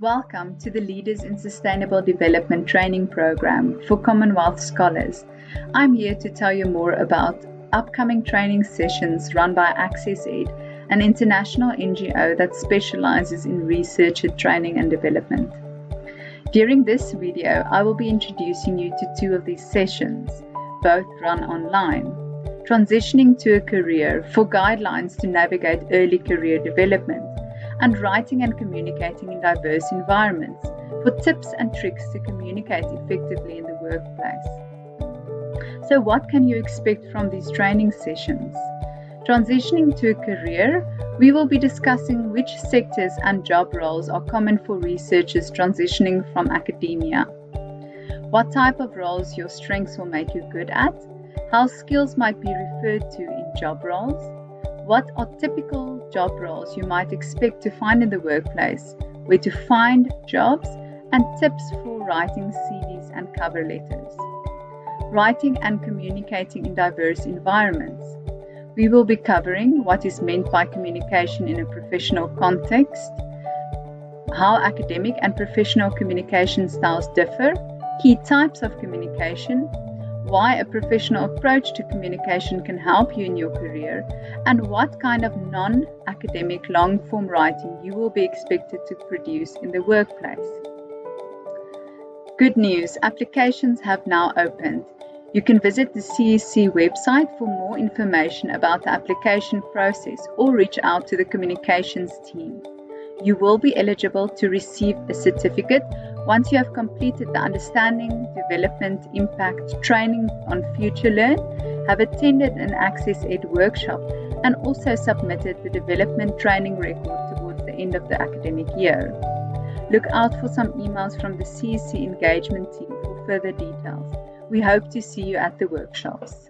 Welcome to the Leaders in Sustainable Development training program for Commonwealth Scholars. I'm here to tell you more about upcoming training sessions run by Access Ed, an international NGO that specializes in research, training and development. During this video, I will be introducing you to two of these sessions, both run online. Transitioning to a career for guidelines to navigate early career development, and writing and communicating in diverse environments for tips and tricks to communicate effectively in the workplace. So what can you expect from these training sessions? Transitioning to a career, we will be discussing which sectors and job roles are common for researchers transitioning from academia, what type of roles your strengths will make you good at, how skills might be referred to in job roles, what are typical job roles you might expect to find in the workplace, where to find jobs, and tips for writing CVs and cover letters. Writing and communicating in diverse environments. We will be covering what is meant by communication in a professional context, how academic and professional communication styles differ, key types of communication, why a professional approach to communication can help you in your career, and what kind of non-academic long-form writing you will be expected to produce in the workplace. Good news, applications have now opened. You can visit the CSC website for more information about the application process or reach out to the communications team. You will be eligible to receive a certificate once you have completed the Understanding, Development, Impact training on FutureLearn, have attended an Access Ed workshop, and also submitted the development training record towards the end of the academic year. Look out for some emails from the CSC engagement team for further details. We hope to see you at the workshops.